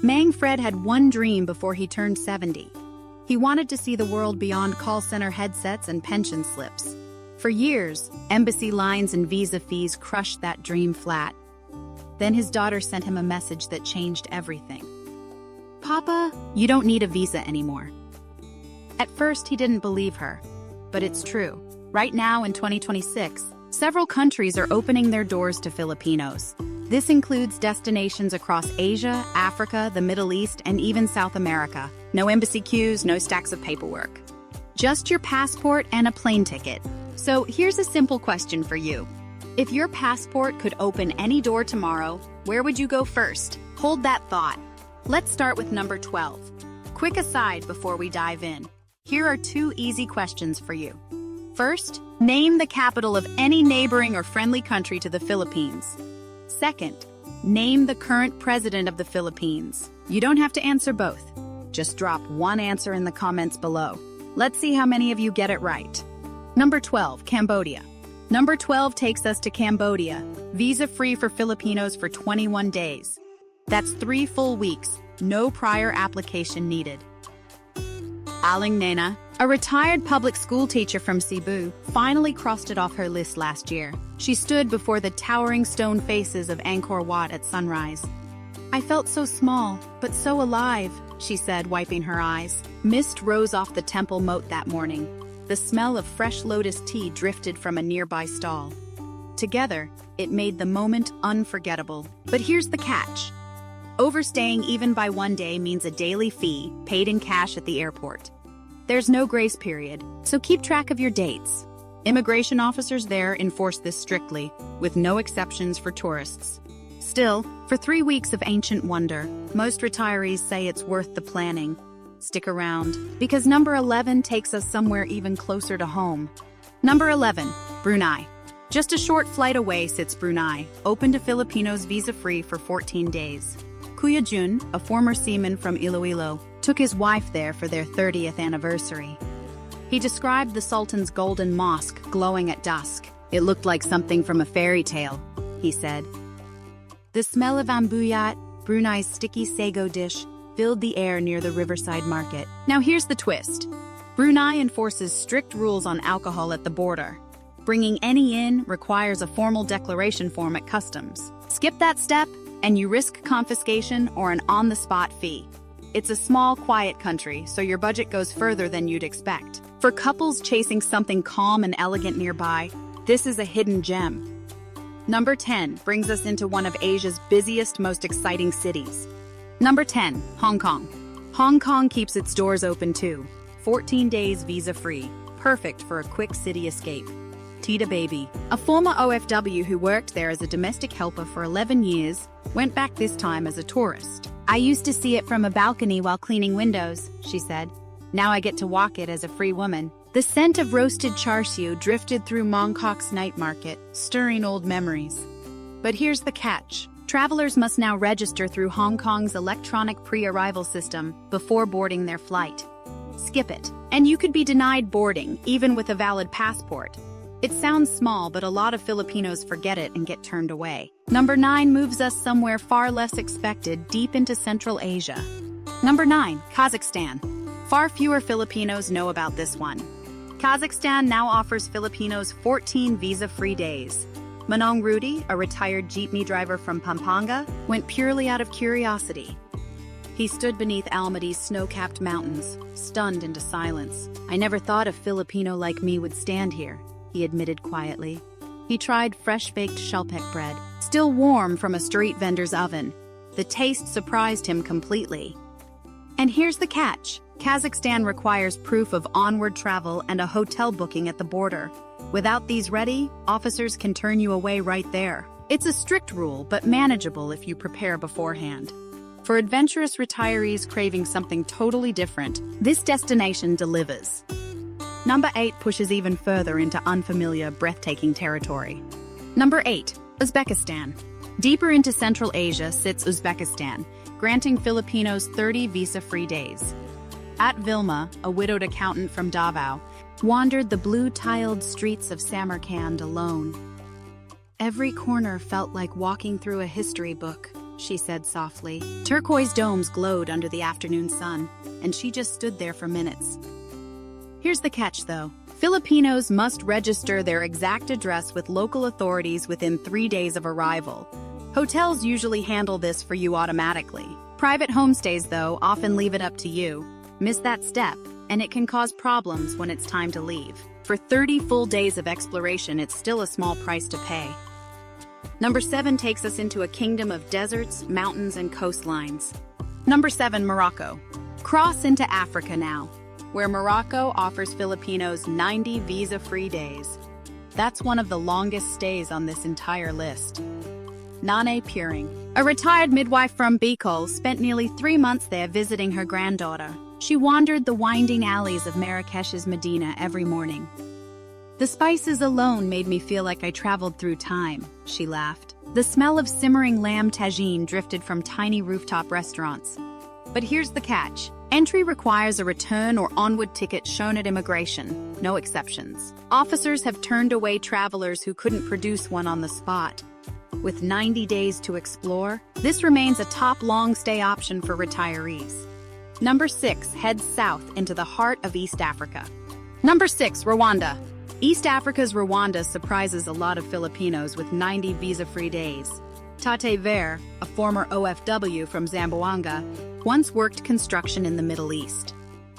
Manfred had one dream before he turned 70. He wanted to see the world beyond call center headsets and pension slips. For years, embassy lines and visa fees crushed that dream flat. Then his daughter sent him a message that changed everything. "Papa, you don't need a visa anymore." At first, he didn't believe her. But it's true. Right now, in 2026, several countries are opening their doors to Filipinos. This includes destinations across Asia, Africa, the Middle East, and even South America. No embassy queues, no stacks of paperwork. Just your passport and a plane ticket. So here's a simple question for you. If your passport could open any door tomorrow, where would you go first? Hold that thought. Let's start with number 12. Quick aside before we dive in. Here are 2 easy questions for you. First, name the capital of any neighboring or friendly country to the Philippines. Second, name the current president of the Philippines. You don't have to answer both. Just drop one answer in the comments below. Let's see how many of you get it right. Number 12, Cambodia. Number 12 takes us to Cambodia, visa-free for Filipinos for 21 days. That's 3 full weeks, no prior application needed. Aling Nena, a retired public school teacher from Cebu, finally crossed it off her list last year. She stood before the towering stone faces of Angkor Wat at sunrise. "I felt so small, but so alive," she said, wiping her eyes. Mist rose off the temple moat that morning. The smell of fresh lotus tea drifted from a nearby stall. Together, it made the moment unforgettable. But here's the catch. Overstaying even by 1 day means a daily fee, paid in cash at the airport. There's no grace period, so keep track of your dates. Immigration officers there enforce this strictly, with no exceptions for tourists. Still, for 3 weeks of ancient wonder, most retirees say it's worth the planning. Stick around, because number 11 takes us somewhere even closer to home. Number 11, Brunei. Just a short flight away sits Brunei, open to Filipinos visa-free for 14 days. Kuya Jun, a former seaman from Iloilo, took his wife there for their 30th anniversary. He described the Sultan's golden mosque glowing at dusk. "It looked like something from a fairy tale," he said. The smell of ambuyat, Brunei's sticky sago dish, filled the air near the riverside market. Now here's the twist. Brunei enforces strict rules on alcohol at the border. Bringing any in requires a formal declaration form at customs. Skip that step, and you risk confiscation or an on-the-spot fee. It's a small, quiet country, so your budget goes further than you'd expect. For couples chasing something calm and elegant nearby, this is a hidden gem. Number 10 brings us into one of Asia's busiest, most exciting cities. Number 10, Hong Kong. Hong Kong keeps its doors open too. 14 days visa-free, perfect for a quick city escape. Tita Baby, a former OFW who worked there as a domestic helper for 11 years, went back this time as a tourist. "I used to see it from a balcony while cleaning windows," she said. "Now I get to walk it as a free woman." The scent of roasted char siu drifted through Mongkok's night market, stirring old memories. But here's the catch. Travelers must now register through Hong Kong's electronic pre-arrival system before boarding their flight. Skip it, and you could be denied boarding, even with a valid passport. It sounds small, but a lot of Filipinos forget it and get turned away. Number 9 moves us somewhere far less expected, deep into Central Asia. Number 9, Kazakhstan. Far fewer Filipinos know about this one. Kazakhstan now offers Filipinos 14 visa-free days. Manong Rudy, a retired jeepney driver from Pampanga, went purely out of curiosity. He stood beneath Almaty's snow-capped mountains, stunned into silence. "I never thought a Filipino like me would stand here," he admitted quietly. He tried fresh-baked shalpek bread, still warm from a street vendor's oven. The taste surprised him completely. And here's the catch. Kazakhstan requires proof of onward travel and a hotel booking at the border. Without these ready, officers can turn you away right there. It's a strict rule, but manageable if you prepare beforehand. For adventurous retirees craving something totally different, this destination delivers. Number 8 pushes even further into unfamiliar, breathtaking territory. Number 8, Uzbekistan. Deeper into Central Asia sits Uzbekistan, granting Filipinos 30 visa-free days. At Vilma, a widowed accountant from Davao, wandered the blue-tiled streets of Samarkand alone. Every corner felt like walking through a history book. she said softly. Turquoise domes glowed under the afternoon sun, and she just stood there for minutes. Here's the catch, though. Filipinos must register their exact address with local authorities within 3 days of arrival. Hotels usually handle this for you automatically. Private homestays, though, often leave it up to you. Miss that step, and it can cause problems when it's time to leave. For 30 full days of exploration, it's still a small price to pay. Number 7 takes us into a kingdom of deserts, mountains, and coastlines. Number 7, Morocco. Cross into Africa now, where Morocco offers Filipinos 90 visa-free days. That's one of the longest stays on this entire list. Nane Puring, a retired midwife from Bicol, spent nearly 3 months there visiting her granddaughter. She wandered the winding alleys of Marrakesh's Medina every morning. The spices alone made me feel like I traveled through time, she laughed. The smell of simmering lamb tagine drifted from tiny rooftop restaurants. But here's the catch. Entry requires a return or onward ticket shown at immigration, no exceptions. Officers have turned away travelers who couldn't produce one on the spot. With 90 days to explore, this remains a top long-stay option for retirees. Number 6 heads south into the heart of East Africa. Number 6, Rwanda. East Africa's Rwanda surprises a lot of Filipinos with 90 visa-free days. Tate Ver, a former OFW from Zamboanga, once worked construction in the Middle East.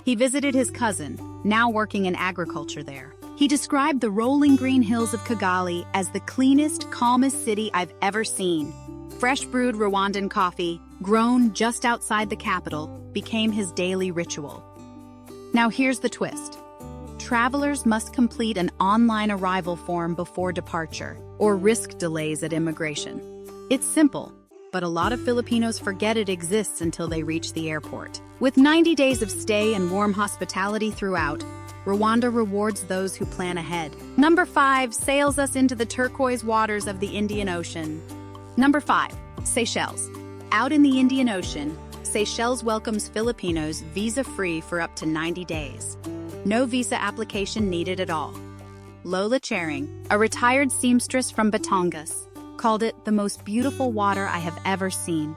He visited his cousin, now working in agriculture there. He described the rolling green hills of Kigali as the cleanest, calmest city I've ever seen. Fresh brewed Rwandan coffee, grown just outside the capital, became his daily ritual. Now here's the twist. Travelers must complete an online arrival form before departure, or risk delays at immigration. It's simple, but a lot of Filipinos forget it exists until they reach the airport. With 90 days of stay and warm hospitality throughout, Rwanda rewards those who plan ahead. Number 5 sails us into the turquoise waters of the Indian Ocean. Number 5, Seychelles. Out in the Indian Ocean, Seychelles welcomes Filipinos visa-free for up to 90 days. No visa application needed at all. Lola Charing, a retired seamstress from Batangas, called it the most beautiful water I have ever seen.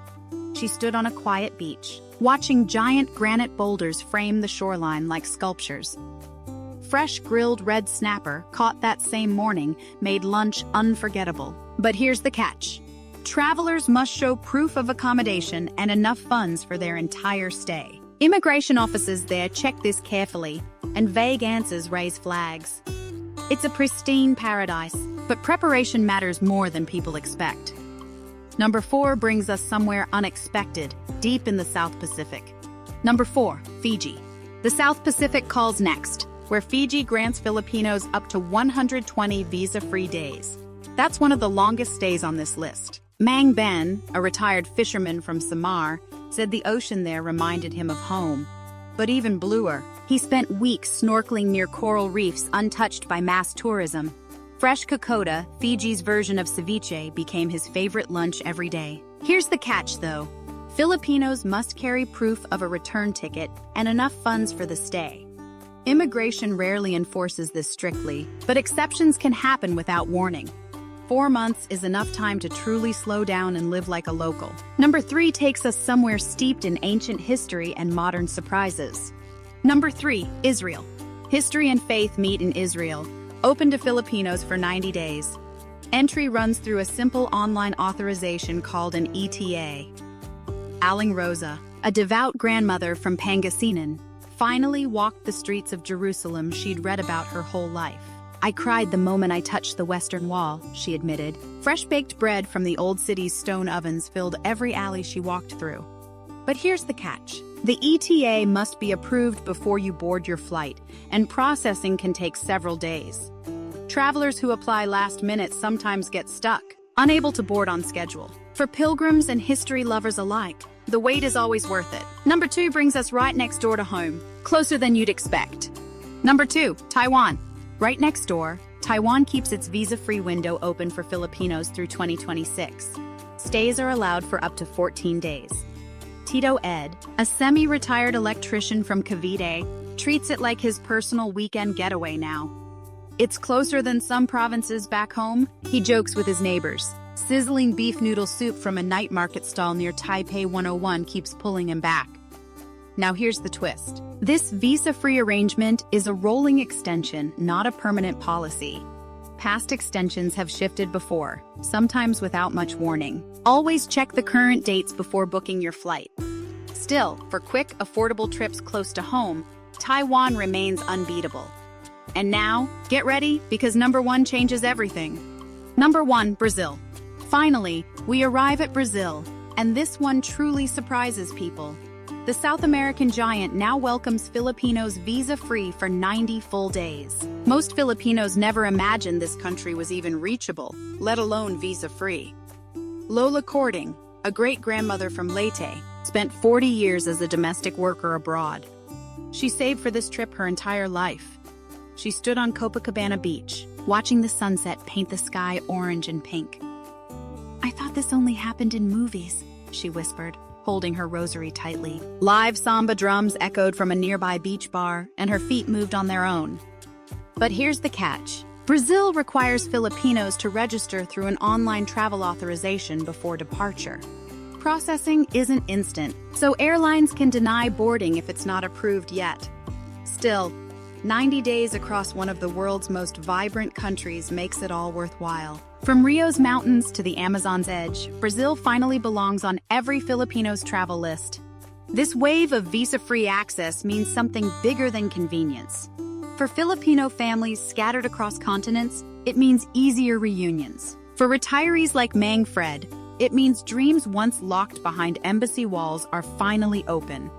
She stood on a quiet beach, watching giant granite boulders frame the shoreline like sculptures. Fresh grilled red snapper, caught that same morning, made lunch unforgettable. But here's the catch. Travelers must show proof of accommodation and enough funds for their entire stay. Immigration officers there check this carefully, and vague answers raise flags. It's a pristine paradise, but preparation matters more than people expect. Number 4 brings us somewhere unexpected, deep in the South Pacific. Number 4, Fiji. The South Pacific calls next, where Fiji grants Filipinos up to 120 visa-free days. That's one of the longest stays on this list. Mang Ben, a retired fisherman from Samar, said the ocean there reminded him of home. But even bluer, he spent weeks snorkeling near coral reefs untouched by mass tourism. Fresh kokoda, Fiji's version of ceviche, became his favorite lunch every day. Here's the catch, though. Filipinos must carry proof of a return ticket and enough funds for the stay. Immigration rarely enforces this strictly, but exceptions can happen without warning. 4 months is enough time to truly slow down and live like a local. Number 3 takes us somewhere steeped in ancient history and modern surprises. Number 3, Israel. History and faith meet in Israel, open to Filipinos for 90 days. Entry runs through a simple online authorization called an ETA. Aling Rosa, a devout grandmother from Pangasinan, finally walked the streets of Jerusalem she'd read about her whole life. I cried the moment I touched the Western Wall, she admitted. Fresh-baked bread from the old city's stone ovens filled every alley she walked through. But here's the catch. The ETA must be approved before you board your flight, and processing can take several days. Travelers who apply last minute sometimes get stuck, unable to board on schedule. For pilgrims and history lovers alike, the wait is always worth it. Number 2 brings us right next door to home, closer than you'd expect. Number 2, Taiwan. Right next door, Taiwan keeps its visa-free window open for Filipinos through 2026. Stays are allowed for up to 14 days. Tito Ed, a semi-retired electrician from Cavite, treats it like his personal weekend getaway now. It's closer than some provinces back home, he jokes with his neighbors, Sizzling beef noodle soup from a night market stall near Taipei 101 keeps pulling him back. Now here's the twist. This visa-free arrangement is a rolling extension, not a permanent policy. Past extensions have shifted before, sometimes without much warning. Always check the current dates before booking your flight. Still, for quick, affordable trips close to home, Taiwan remains unbeatable. And now, get ready, because number 1 changes everything. Number 1, Brazil. Finally, we arrive at Brazil, and this one truly surprises people. The South American giant now welcomes Filipinos visa-free for 90 full days. Most Filipinos never imagined this country was even reachable, let alone visa-free. Lola Cording, a great-grandmother from Leyte, spent 40 years as a domestic worker abroad. She saved for this trip her entire life. She stood on Copacabana Beach, watching the sunset paint the sky orange and pink. "I thought this only happened in movies," she whispered, holding her rosary tightly. Live samba drums echoed from a nearby beach bar, and her feet moved on their own. But here's the catch. Brazil requires Filipinos to register through an online travel authorization before departure. Processing isn't instant, so airlines can deny boarding if it's not approved yet. Still, 90 days across one of the world's most vibrant countries makes it all worthwhile. From Rio's mountains to the Amazon's edge, Brazil finally belongs on every Filipino's travel list. This wave of visa-free access means something bigger than convenience. For Filipino families scattered across continents, it means easier reunions. For retirees like Mang Fred, it means dreams once locked behind embassy walls are finally open.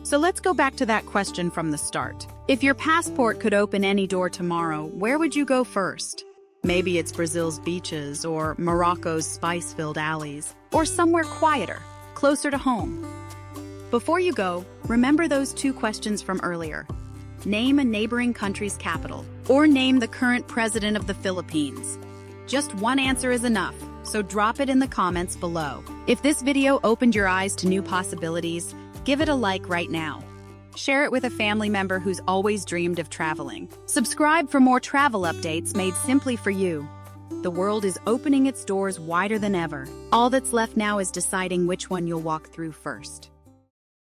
So let's go back to that question from the start. If your passport could open any door tomorrow, where would you go first? Maybe it's Brazil's beaches, or Morocco's spice-filled alleys, or somewhere quieter, closer to home. Before you go, remember those 2 questions from earlier. Name a neighboring country's capital, or name the current president of the Philippines. Just one answer is enough, so drop it in the comments below. If this video opened your eyes to new possibilities, give it a like right now. Share it with a family member who's always dreamed of traveling. Subscribe for more travel updates made simply for you. The world is opening its doors wider than ever. All that's left now is deciding which one you'll walk through first.